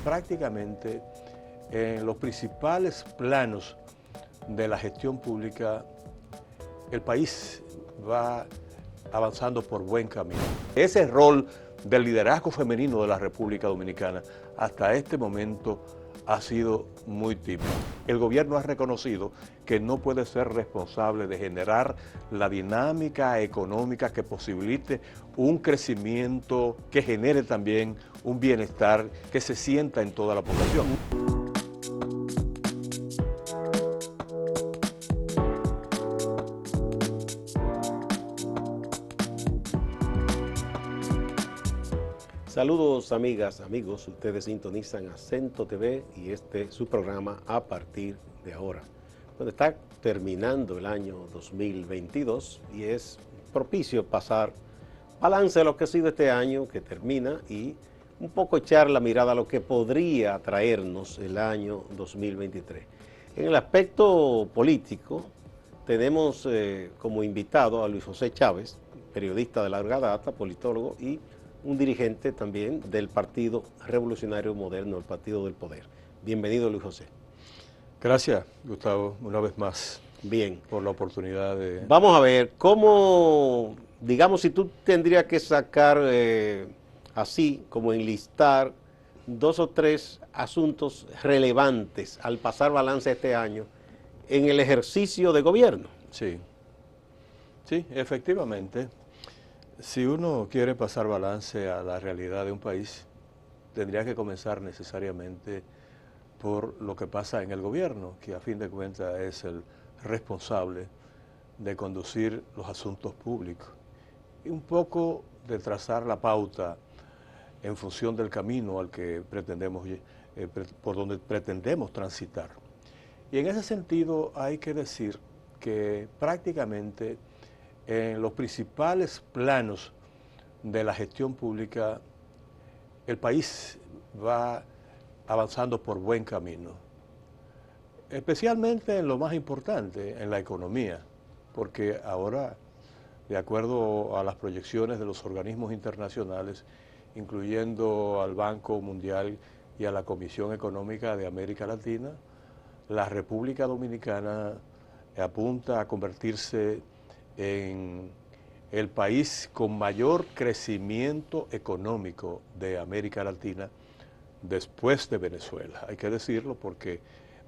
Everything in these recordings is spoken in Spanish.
prácticamente en los principales planos de la gestión pública, el país va avanzando por buen camino. Ese rol del liderazgo femenino de la República Dominicana hasta este momento ha sido muy típico. El gobierno ha reconocido que no puede ser responsable de generar la dinámica económica que posibilite un crecimiento que genere también un bienestar que se sienta en toda la población. Saludos amigas, amigos, ustedes sintonizan Acento TV y este es su programa A Partir de Ahora. Bueno, está terminando el año 2022 y es propicio pasar balance de lo que ha sido este año que termina y un poco echar la mirada a lo que podría traernos el año 2023. En el aspecto político tenemos como invitado a Luis José Chávez, periodista de larga data, politólogo y un dirigente también del Partido Revolucionario Moderno, el Partido del Poder. Bienvenido, Luis José. Gracias, Gustavo, una vez más. Bien. Por la oportunidad de... Vamos a ver, cómo, digamos, si tú tendrías que sacar así, como enlistar 2 o 3 asuntos relevantes al pasar balance este año en el ejercicio de gobierno. Sí, efectivamente. Si uno quiere pasar balance a la realidad de un país, tendría que comenzar necesariamente por lo que pasa en el gobierno, que a fin de cuentas es el responsable de conducir los asuntos públicos y un poco de trazar la pauta en función del camino al que pretendemos, por donde pretendemos transitar. Y en ese sentido hay que decir que prácticamente en los principales planos de la gestión pública, el país va avanzando por buen camino, especialmente en lo más importante, en la economía, porque ahora, de acuerdo a las proyecciones de los organismos internacionales, incluyendo al Banco Mundial y a la Comisión Económica de América Latina, la República Dominicana apunta a convertirse en el país con mayor crecimiento económico de América Latina después de Venezuela. Hay que decirlo porque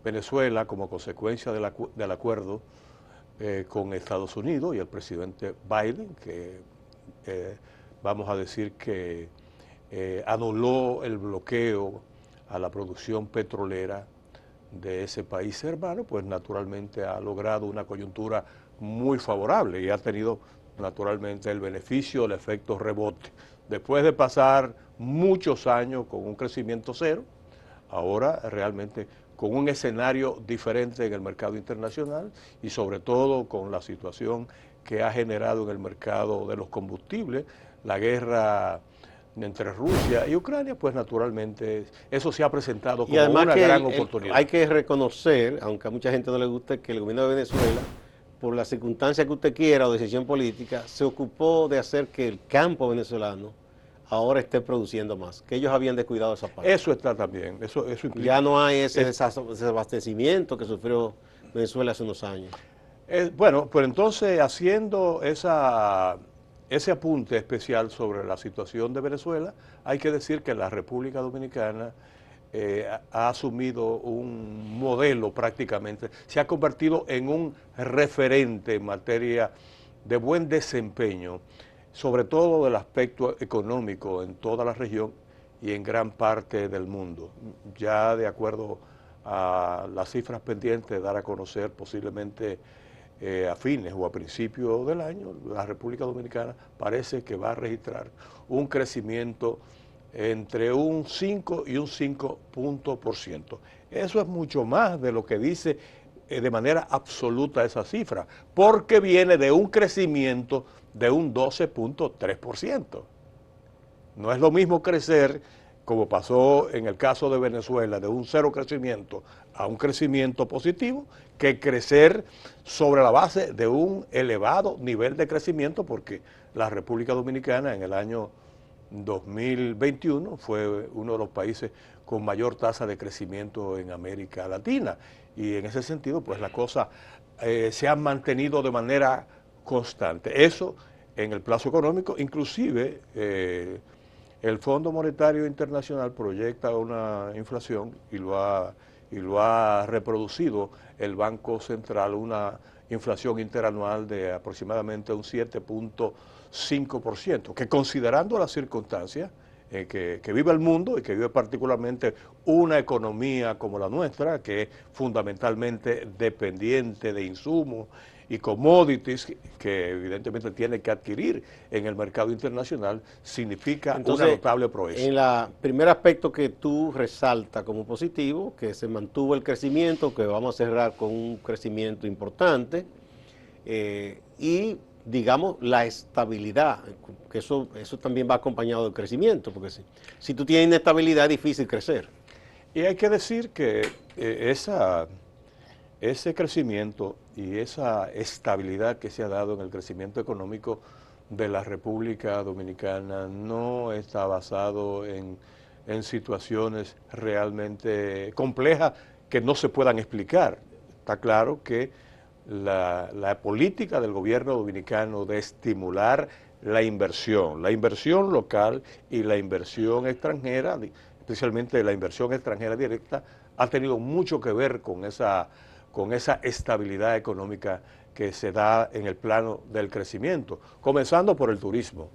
Venezuela, como consecuencia del acuerdo con Estados Unidos y el presidente Biden, que vamos a decir que anuló el bloqueo a la producción petrolera de ese país hermano, pues naturalmente ha logrado una coyuntura muy favorable y ha tenido naturalmente el beneficio, el efecto rebote. Después de pasar muchos años con un crecimiento cero, ahora realmente con un escenario diferente en el mercado internacional y sobre todo con la situación que ha generado en el mercado de los combustibles, la guerra entre Rusia y Ucrania, pues naturalmente eso se ha presentado como una gran oportunidad. Hay que reconocer, aunque a mucha gente no le guste, que el gobierno de Venezuela, por la circunstancia que usted quiera o decisión política, se ocupó de hacer que el campo venezolano ahora esté produciendo más, que ellos habían descuidado esa parte. Eso está también, eso implica... Ya no hay ese desabastecimiento que sufrió Venezuela hace unos años. Bueno, pues entonces haciendo ese apunte especial sobre la situación de Venezuela, hay que decir que la República Dominicana ha asumido un modelo prácticamente, se ha convertido en un referente en materia de buen desempeño, sobre todo del aspecto económico en toda la región y en gran parte del mundo. Ya de acuerdo a las cifras pendientes de dar a conocer posiblemente a fines o a principios del año, la República Dominicana parece que va a registrar un crecimiento entre un 5 y un 5%. Eso es mucho más de lo que dice de manera absoluta esa cifra, porque viene de un crecimiento de un 12.3%. No es lo mismo crecer, como pasó en el caso de Venezuela, de un cero crecimiento a un crecimiento positivo, que crecer sobre la base de un elevado nivel de crecimiento, porque la República Dominicana en el año 2021 fue uno de los países con mayor tasa de crecimiento en América Latina. Y en ese sentido, pues las cosas se han mantenido de manera constante. Eso en el plazo económico, inclusive el Fondo Monetario Internacional proyecta una inflación y lo ha reproducido el Banco Central, una inflación interanual de aproximadamente un 7.5%, que considerando las circunstancias que vive el mundo y que vive particularmente una economía como la nuestra, que es fundamentalmente dependiente de insumos y commodities que evidentemente tiene que adquirir en el mercado internacional, significa Entonces, una notable proeza. En el primer aspecto que tú resaltas como positivo, que se mantuvo el crecimiento, que vamos a cerrar con un crecimiento importante, y digamos la estabilidad, que eso también va acompañado del crecimiento, porque si tú tienes inestabilidad es difícil crecer. Y hay que decir que ese crecimiento y esa estabilidad que se ha dado en el crecimiento económico de la República Dominicana no está basado en situaciones realmente complejas que no se puedan explicar. Está claro que la política del gobierno dominicano de estimular la inversión local y la inversión extranjera, especialmente la inversión extranjera directa, ha tenido mucho que ver con esa estabilidad económica que se da en el plano del crecimiento, comenzando por el turismo,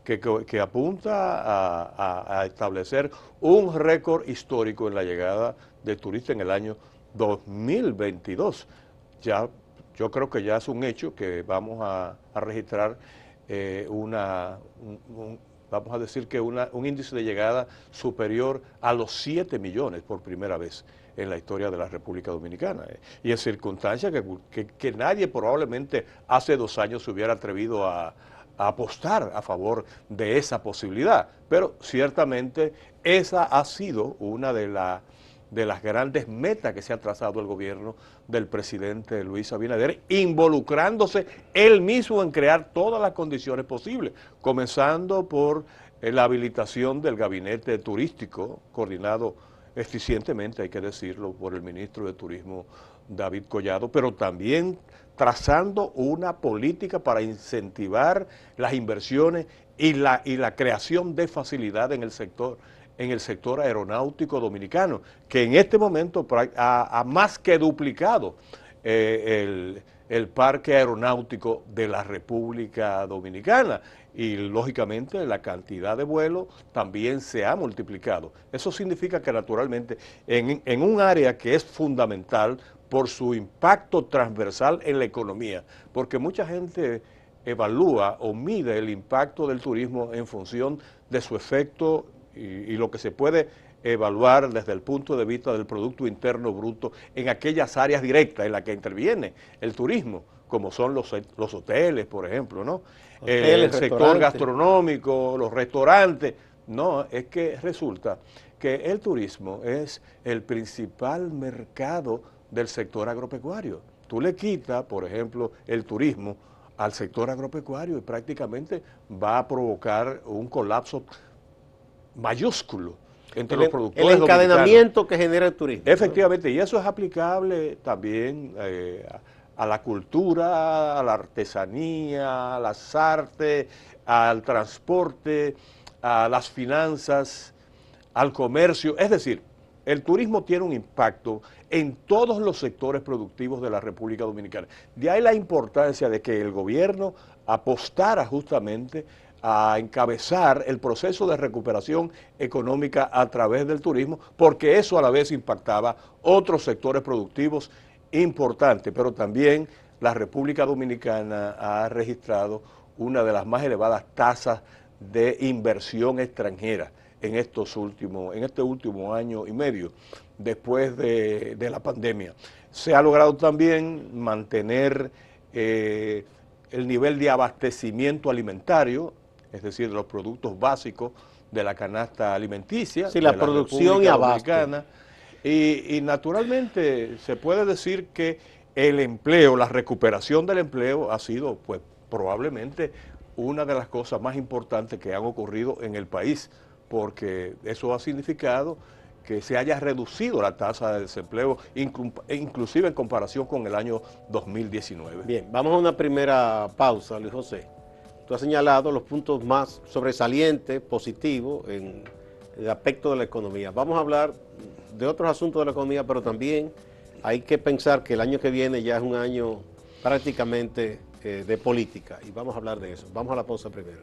que apunta a establecer un récord histórico en la llegada de turistas en el año 2022. Yo creo que ya es un hecho que vamos a registrar vamos a decir que un índice de llegada superior a los 7 millones por primera vez en la historia de la República Dominicana. Y en circunstancias que nadie probablemente hace 2 años se hubiera atrevido a apostar a favor de esa posibilidad. Pero ciertamente esa ha sido una de las grandes metas que se ha trazado el gobierno del presidente Luis Abinader, involucrándose él mismo en crear todas las condiciones posibles, comenzando por la habilitación del gabinete turístico, coordinado eficientemente, hay que decirlo, por el ministro de Turismo David Collado, pero también trazando una política para incentivar las inversiones y la creación de facilidad en el sector aeronáutico dominicano, que en este momento ha más que duplicado el parque aeronáutico de la República Dominicana y lógicamente la cantidad de vuelos también se ha multiplicado. Eso significa que naturalmente en un área que es fundamental por su impacto transversal en la economía, porque mucha gente evalúa o mide el impacto del turismo en función de su efecto y lo que se puede evaluar desde el punto de vista del Producto Interno Bruto en aquellas áreas directas en las que interviene el turismo, como son los hoteles, por ejemplo, ¿no? El sector gastronómico, los restaurantes. No, es que resulta que el turismo es el principal mercado del sector agropecuario. Tú le quitas, por ejemplo, el turismo al sector agropecuario y prácticamente va a provocar un colapso mayúsculo entre los productores dominicanos. El encadenamiento que genera el turismo. Efectivamente, ¿no? Y eso es aplicable también a la cultura, a la artesanía, a las artes, al transporte, a las finanzas, al comercio. Es decir, el turismo tiene un impacto en todos los sectores productivos de la República Dominicana. De ahí la importancia de que el gobierno apostara justamente a encabezar el proceso de recuperación económica a través del turismo, porque eso a la vez impactaba otros sectores productivos importantes, pero también la República Dominicana ha registrado una de las más elevadas tasas de inversión extranjera en este último año y medio, después de la pandemia. Se ha logrado también mantener el nivel de abastecimiento alimentario, es decir, de los productos básicos de la canasta alimenticia. Sí, la producción y abasto. Y naturalmente se puede decir que el empleo, la recuperación del empleo ha sido pues probablemente una de las cosas más importantes que han ocurrido en el país, porque eso ha significado que se haya reducido la tasa de desempleo, inclusive en comparación con el año 2019. Bien, vamos a una primera pausa, Luis José. Tú has señalado los puntos más sobresalientes, positivos, en el aspecto de la economía. Vamos a hablar de otros asuntos de la economía, pero también hay que pensar que el año que viene ya es un año prácticamente de política, y vamos a hablar de eso. Vamos a la pausa primero.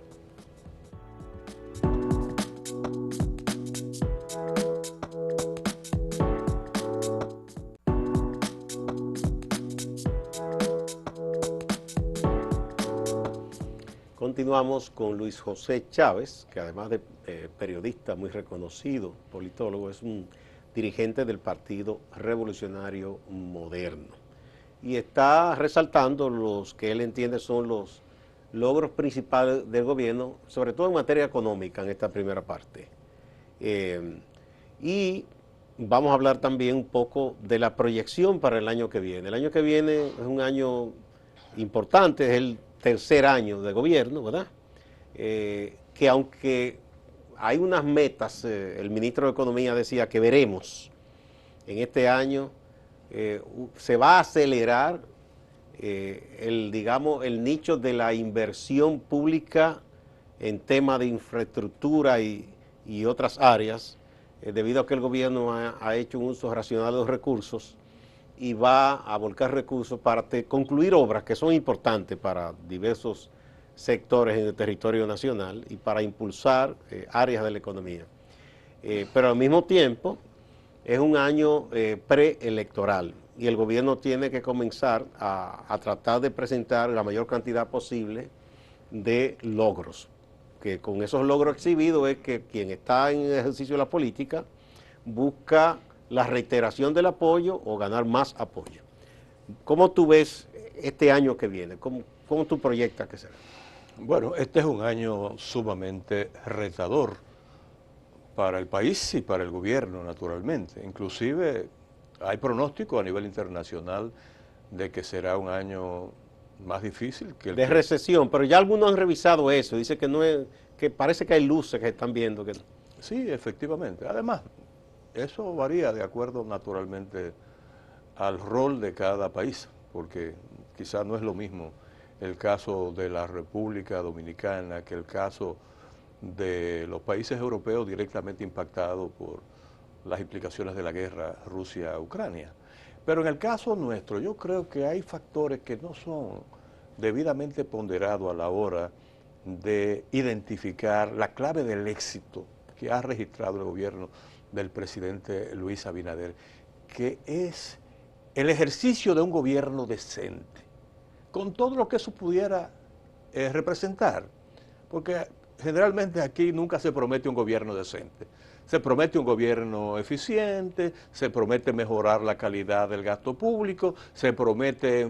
Continuamos con Luis José Chávez, que además de periodista muy reconocido, politólogo, es un dirigente del Partido Revolucionario Moderno. Y está resaltando los que él entiende son los logros principales del gobierno, sobre todo en materia económica en esta primera parte. Y vamos a hablar también un poco de la proyección para el año que viene. El año que viene es un año importante, es el tercer año de gobierno, ¿verdad? Que aunque hay unas metas, el ministro de Economía decía que veremos en este año, se va a acelerar el nicho de la inversión pública en tema de infraestructura y otras áreas, debido a que el gobierno ha hecho un uso racional de los recursos y va a volcar recursos para concluir obras que son importantes para diversos sectores en el territorio nacional y para impulsar áreas de la economía. Pero al mismo tiempo es un año preelectoral y el gobierno tiene que comenzar a tratar de presentar la mayor cantidad posible de logros, que con esos logros exhibidos es que quien está en el ejercicio de la política busca la reiteración del apoyo o ganar más apoyo. ¿Cómo tú ves este año que viene? ¿Cómo tú proyectas que será? Bueno, este es un año sumamente retador para el país y para el gobierno, naturalmente. Inclusive hay pronósticos a nivel internacional de que será un año más difícil que el de recesión, pero ya algunos han revisado eso, dice que no es, que parece que hay luces que están viendo. Sí, efectivamente. Además, eso varía de acuerdo naturalmente al rol de cada país, porque quizás no es lo mismo el caso de la República Dominicana que el caso de los países europeos directamente impactados por las implicaciones de la guerra Rusia-Ucrania. Pero en el caso nuestro, yo creo que hay factores que no son debidamente ponderados a la hora de identificar la clave del éxito que ha registrado el gobierno del presidente Luis Abinader, que es el ejercicio de un gobierno decente, con todo lo que eso pudiera representar, porque generalmente aquí nunca se promete un gobierno decente. Se promete un gobierno eficiente, se promete mejorar la calidad del gasto público, se promete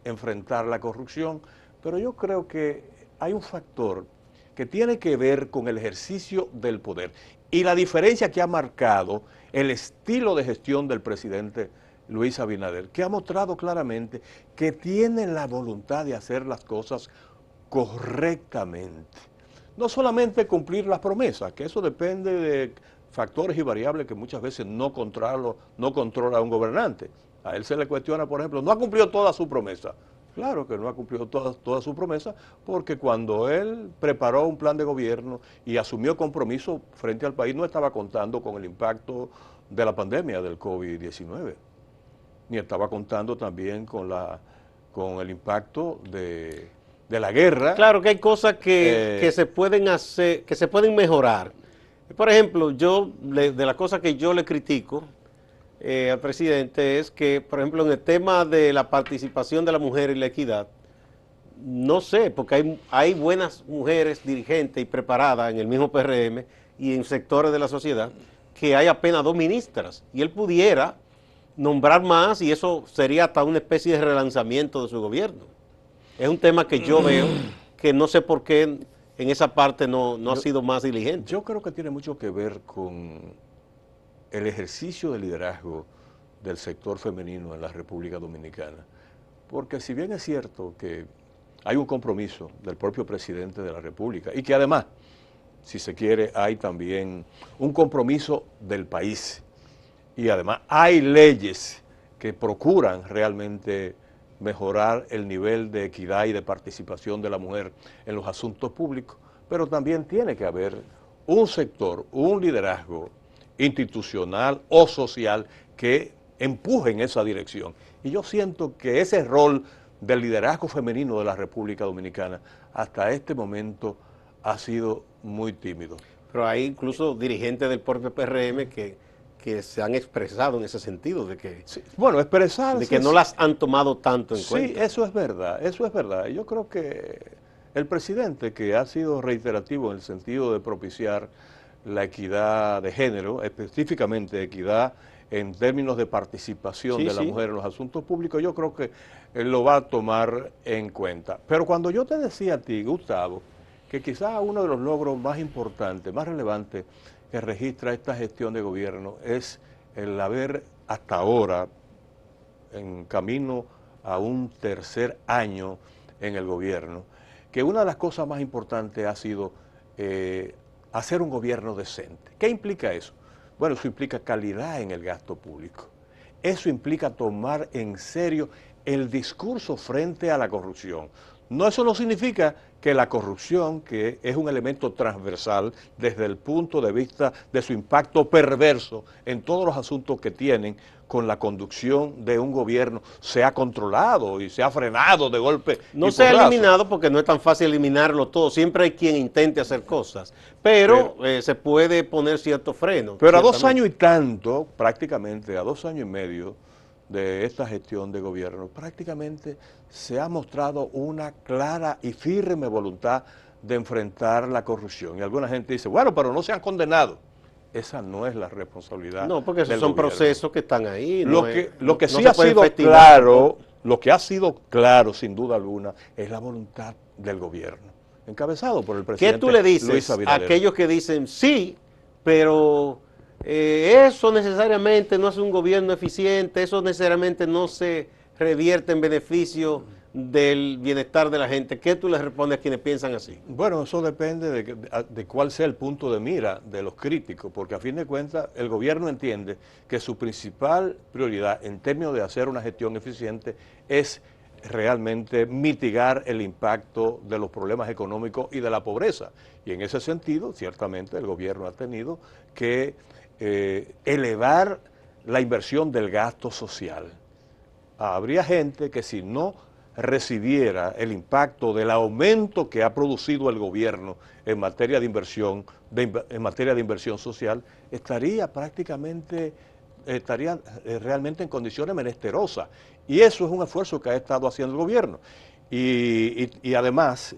enfrentar la corrupción, pero yo creo que hay un factor que tiene que ver con el ejercicio del poder y la diferencia que ha marcado el estilo de gestión del presidente Luis Abinader, que ha mostrado claramente que tiene la voluntad de hacer las cosas correctamente. No solamente cumplir las promesas, que eso depende de factores y variables que muchas veces no controla un gobernante. A él se le cuestiona, por ejemplo, no ha cumplido toda su promesa. Claro que no ha cumplido toda su promesa, porque cuando él preparó un plan de gobierno y asumió compromiso frente al país, no estaba contando con el impacto de la pandemia del COVID-19, ni estaba contando también con el impacto de la guerra. Claro que hay cosas que se pueden hacer, que se pueden mejorar. Por ejemplo, de las cosas que yo le critico al presidente es que, por ejemplo, en el tema de la participación de la mujer y la equidad, no sé, porque hay buenas mujeres dirigentes y preparadas en el mismo PRM y en sectores de la sociedad, que hay apenas 2 ministras, y él pudiera nombrar más y eso sería hasta una especie de relanzamiento de su gobierno. Es un tema que yo veo que no sé por qué en esa parte no ha sido más diligente. Yo creo que tiene mucho que ver con el ejercicio de liderazgo del sector femenino en la República Dominicana. Porque si bien es cierto que hay un compromiso del propio presidente de la República y que además, si se quiere, hay también un compromiso del país y además hay leyes que procuran realmente mejorar el nivel de equidad y de participación de la mujer en los asuntos públicos, pero también tiene que haber un sector, un liderazgo institucional o social que empuje en esa dirección. Y yo siento que ese rol del liderazgo femenino de la República Dominicana hasta este momento ha sido muy tímido. Pero hay incluso dirigentes del propio PRM que se han expresado en ese sentido, de que, sí, bueno, expresarse, de que no las han tomado tanto en cuenta. Sí, eso es verdad, eso es verdad. Yo creo que el presidente, que ha sido reiterativo en el sentido de propiciar la equidad de género, específicamente equidad en términos de participación de la mujer en los asuntos públicos, yo creo que él lo va a tomar en cuenta. Pero cuando yo te decía a ti, Gustavo, que quizás uno de los logros más importantes, más relevantes que registra esta gestión de gobierno es el haber hasta ahora, en camino a un tercer año en el gobierno, que una de las cosas más importantes ha sido hacer un gobierno decente. ¿Qué implica eso? Bueno, eso implica calidad en el gasto público. Eso implica tomar en serio el discurso frente a la corrupción. No, eso no significa que la corrupción, que es un elemento transversal desde el punto de vista de su impacto perverso en todos los asuntos que tienen con la conducción de un gobierno, se ha controlado y se ha frenado de golpe. No se ha eliminado porque no es tan fácil eliminarlo todo. Siempre hay quien intente hacer cosas, pero se puede poner cierto freno. Pero a 2 años y tanto, prácticamente a 2 años y medio de esta gestión de gobierno, prácticamente se ha mostrado una clara y firme voluntad de enfrentar la corrupción. Y alguna gente dice, bueno, pero no se han condenado. Esa no es la responsabilidad. No, porque esos son procesos que están ahí. Lo que sí ha sido claro, lo que ha sido claro, sin duda alguna, es la voluntad del gobierno, encabezado por el presidente Luis Abinader. ¿Qué tú le dices a aquellos que dicen, sí, pero eso necesariamente no es un gobierno eficiente, eso necesariamente no se revierte en beneficio del bienestar de la gente? ¿Qué tú les respondes a quienes piensan así? Bueno, eso depende de cuál sea el punto de mira de los críticos, porque a fin de cuentas el gobierno entiende que su principal prioridad en términos de hacer una gestión eficiente es realmente mitigar el impacto de los problemas económicos y de la pobreza. Y en ese sentido, ciertamente, el gobierno ha tenido que elevar la inversión del gasto social. Habría gente que si no recibiera el impacto del aumento que ha producido el gobierno en materia de inversión, social, estaría realmente en condiciones menesterosas. Y eso es un esfuerzo que ha estado haciendo el gobierno. Y además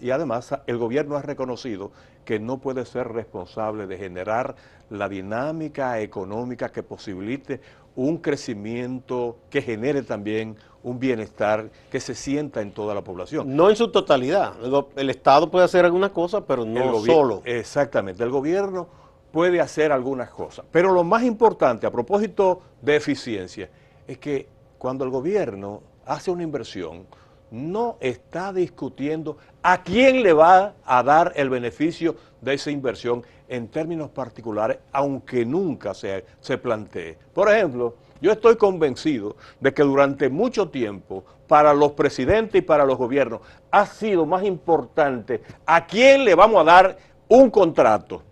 el gobierno ha reconocido que no puede ser responsable de generar la dinámica económica que posibilite un crecimiento que genere también un bienestar que se sienta en toda la población. No en su totalidad. El Estado puede hacer algunas cosas, pero no solo. Exactamente. El gobierno puede hacer algunas cosas. Pero lo más importante, a propósito de eficiencia, es que cuando el gobierno hace una inversión, no está discutiendo a quién le va a dar el beneficio de esa inversión en términos particulares, aunque nunca se plantee. Por ejemplo, yo estoy convencido de que durante mucho tiempo, para los presidentes y para los gobiernos, ha sido más importante a quién le vamos a dar un contrato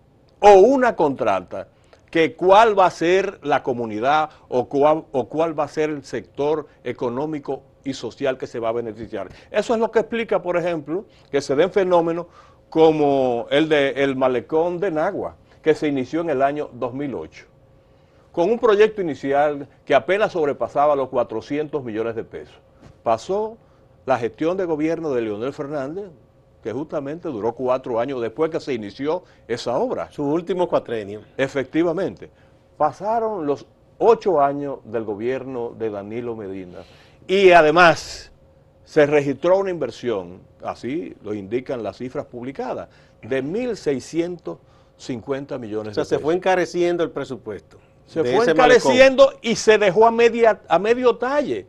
o una contrata, que cuál va a ser la comunidad o cuál va a ser el sector económico y social que se va a beneficiar. Eso es lo que explica, por ejemplo, que se den fenómenos como el malecón de Nagua, que se inició en el año 2008, con un proyecto inicial que apenas sobrepasaba los 400 millones de pesos. Pasó la gestión de gobierno de Leonel Fernández, que justamente duró 4 años después que se inició esa obra. Su último cuatrenio. Efectivamente. Pasaron los 8 años del gobierno de Danilo Medina y además se registró una inversión, así lo indican las cifras publicadas, de 1.650 millones de pesos. O sea, se fue encareciendo el presupuesto. Se fue encareciendo y se dejó a medio talle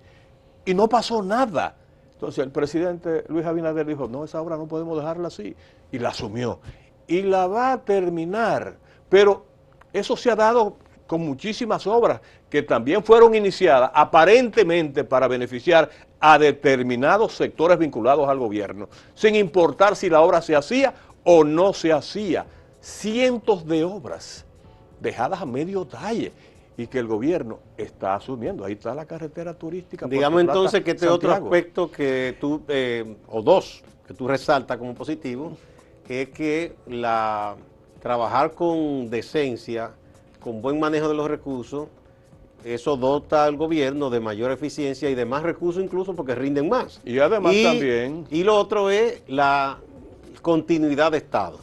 y no pasó nada. Entonces el presidente Luis Abinader dijo, no, esa obra no podemos dejarla así, y la asumió. Y la va a terminar, pero eso se ha dado con muchísimas obras que también fueron iniciadas aparentemente para beneficiar a determinados sectores vinculados al gobierno, sin importar si la obra se hacía o no se hacía. Cientos de obras dejadas a medio talle y que el gobierno está asumiendo. Ahí está la carretera turística. Digamos entonces que este otro aspecto que tú, o dos, que tú resaltas como positivo, es que trabajar con decencia, con buen manejo de los recursos, eso dota al gobierno de mayor eficiencia y de más recursos incluso porque rinden más. Y además también... Y lo otro es la continuidad de Estado.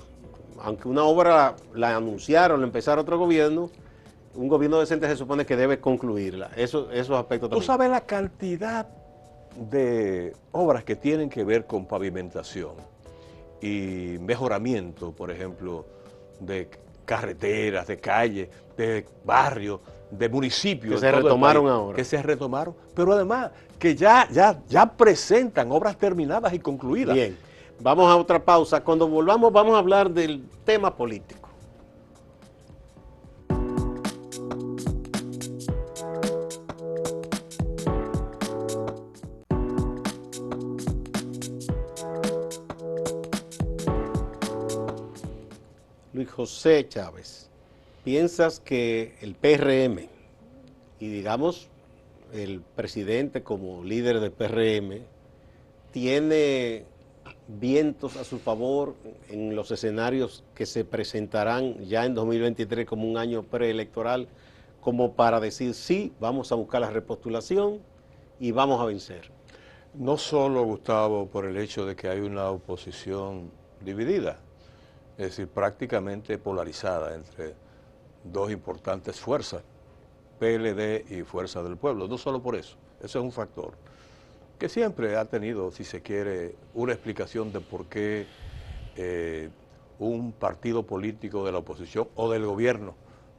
Aunque una obra la anunciaron, la empezara otro gobierno, un gobierno decente se supone que debe concluirla. Esos aspectos también. Tú sabes la cantidad de obras que tienen que ver con pavimentación y mejoramiento, por ejemplo, de carreteras, de calles, de barrios, de municipios. Que se retomaron ahora. Que se retomaron, pero además que ya presentan obras terminadas y concluidas. Bien, vamos a otra pausa. Cuando volvamos vamos a hablar del tema político. Luis José Chávez, ¿piensas que el PRM y digamos el presidente como líder del PRM tiene vientos a su favor en los escenarios que se presentarán ya en 2023 como un año preelectoral, como para decir sí, vamos a buscar la repostulación y vamos a vencer? No solo, Gustavo, por el hecho de que hay una oposición dividida, es decir, prácticamente polarizada entre dos importantes fuerzas, PLD y Fuerza del Pueblo, no solo por eso, ese es un factor que siempre ha tenido, si se quiere, una explicación de por qué un partido político de la oposición o del gobierno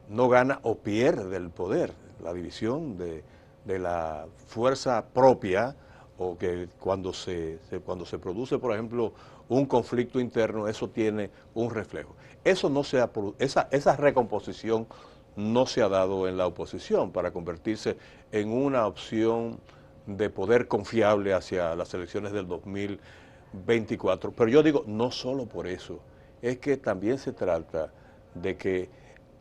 no gana o pierde el poder, la división de la fuerza propia, o que cuando se produce, por ejemplo, un conflicto interno, eso tiene un reflejo. Eso no se ha, esa recomposición no se ha dado en la oposición para convertirse en una opción de poder confiable hacia las elecciones del 2024. Pero yo digo, no solo por eso, es que también se trata de que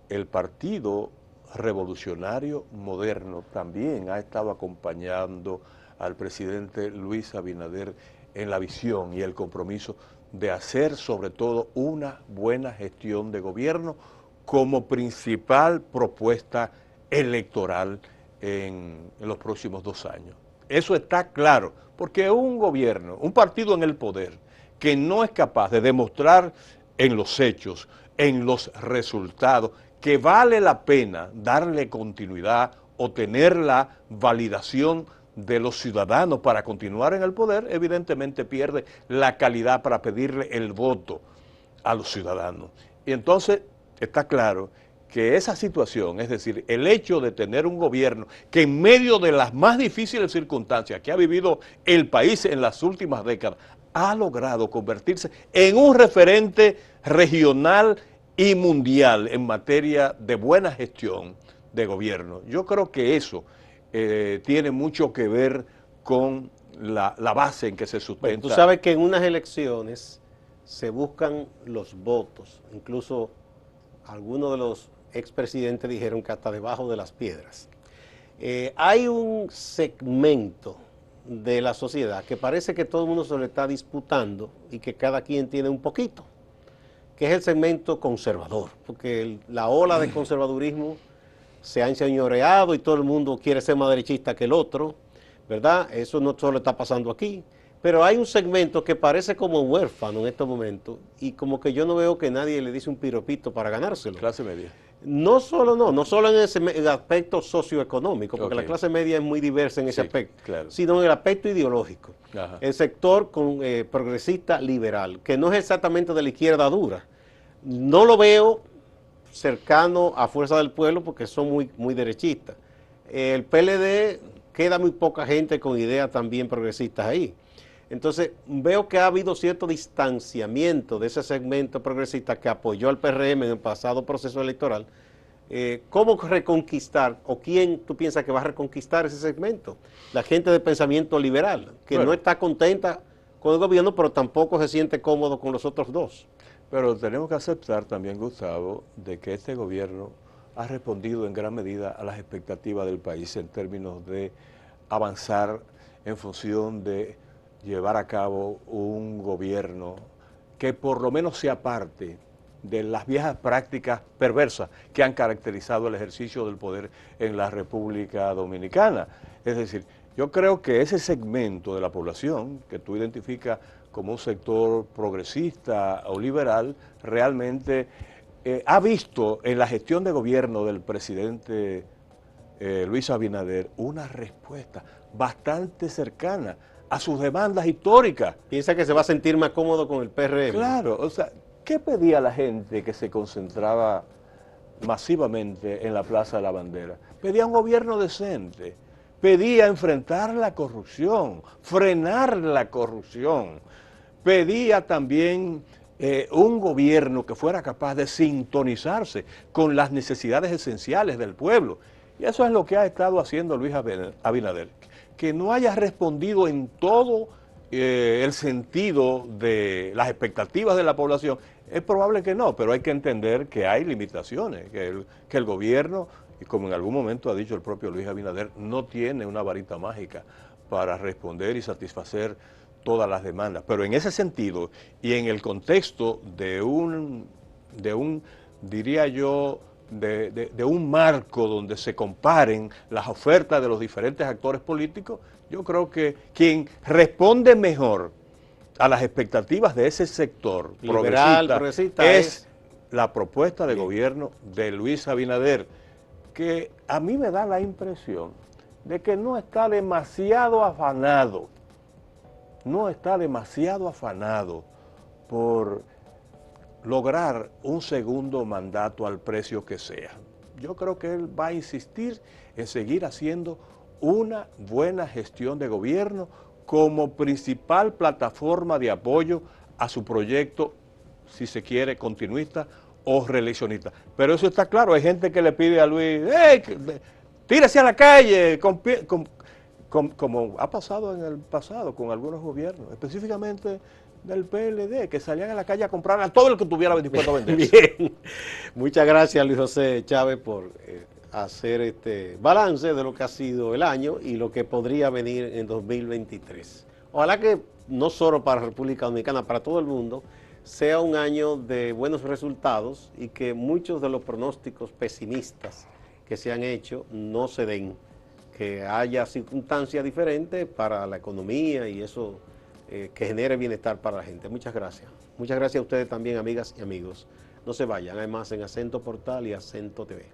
el Partido Revolucionario Moderno también ha estado acompañando al presidente Luis Abinader en la visión y el compromiso de hacer sobre todo una buena gestión de gobierno como principal propuesta electoral en los próximos 2 años. Eso está claro, porque un gobierno, un partido en el poder que no es capaz de demostrar en los hechos, en los resultados, que vale la pena darle continuidad o tener la validación de los ciudadanos para continuar en el poder, evidentemente pierde la calidad para pedirle el voto a los ciudadanos. Y entonces está claro que esa situación, es decir, el hecho de tener un gobierno que en medio de las más difíciles circunstancias que ha vivido el país en las últimas décadas, ha logrado convertirse en un referente regional y mundial en materia de buena gestión de gobierno. Yo creo que eso tiene mucho que ver con la base en que se sustenta. Bueno, tú sabes que en unas elecciones se buscan los votos, incluso algunos de los expresidentes dijeron que hasta debajo de las piedras. Hay un segmento de la sociedad que parece que todo el mundo se lo está disputando y que cada quien tiene un poquito, que es el segmento conservador, porque la ola de conservadurismo se ha enseñoreado y todo el mundo quiere ser más derechista que el otro, ¿verdad? Eso no solo está pasando aquí, pero hay un segmento que parece como huérfano en estos momentos y como que yo no veo que nadie le dice un piropito para ganárselo. Clase media. No solo en el aspecto socioeconómico, porque la clase media es muy diversa en ese aspecto, claro, sino en el aspecto ideológico. Ajá. El sector progresista liberal, que no es exactamente de la izquierda dura. No lo veo cercano a Fuerza del Pueblo porque son muy derechistas. El PLD queda muy poca gente con ideas también progresistas ahí. Entonces, veo que ha habido cierto distanciamiento de ese segmento progresista que apoyó al PRM en el pasado proceso electoral. ¿Cómo reconquistar, o quién tú piensas que va a reconquistar ese segmento? La gente de pensamiento liberal, que no está contenta con el gobierno, pero tampoco se siente cómodo con los otros dos. Pero tenemos que aceptar también, Gustavo, de que este gobierno ha respondido en gran medida a las expectativas del país en términos de avanzar en función de llevar a cabo un gobierno que por lo menos se aparte de las viejas prácticas perversas que han caracterizado el ejercicio del poder en la República Dominicana. Es decir, yo creo que ese segmento de la población que tú identificas como un sector progresista o liberal, realmente ha visto en la gestión de gobierno del presidente Luis Abinader una respuesta bastante cercana a sus demandas históricas. Piensa que se va a sentir más cómodo con el PRM. Claro, o sea, ¿qué pedía la gente que se concentraba masivamente en la Plaza de la Bandera? Pedía un gobierno decente, pedía enfrentar la corrupción, frenar la corrupción, pedía también un gobierno que fuera capaz de sintonizarse con las necesidades esenciales del pueblo. Y eso es lo que ha estado haciendo Luis Abinader, que no haya respondido en todo el sentido de las expectativas de la población. Es probable que no, pero hay que entender que hay limitaciones, que el gobierno, y como en algún momento ha dicho el propio Luis Abinader, no tiene una varita mágica para responder y satisfacer todas las demandas. Pero en ese sentido, y en el contexto de un diría yo, de un marco donde se comparen las ofertas de los diferentes actores políticos, yo creo que quien responde mejor a las expectativas de ese sector liberal, progresista es la propuesta de gobierno de Luis Abinader, que a mí me da la impresión de que no está demasiado afanado, por lograr un segundo mandato al precio que sea. Yo creo que él va a insistir en seguir haciendo una buena gestión de gobierno como principal plataforma de apoyo a su proyecto, si se quiere, continuista o reeleccionista. Pero eso está claro, hay gente que le pide a Luis, tírese a la calle, como ha pasado en el pasado con algunos gobiernos, específicamente del PLD, que salían a la calle a comprar a todo el que tuviera dispuesto a vender. Bien, muchas gracias Luis José Chávez por hacer este balance de lo que ha sido el año y lo que podría venir en 2023. Ojalá que no solo para la República Dominicana, para todo el mundo, sea un año de buenos resultados y que muchos de los pronósticos pesimistas que se han hecho no se den, que haya circunstancias diferentes para la economía y eso que genere bienestar para la gente. Muchas gracias. Muchas gracias a ustedes también, amigas y amigos. No se vayan, además en Acento Portal y Acento TV.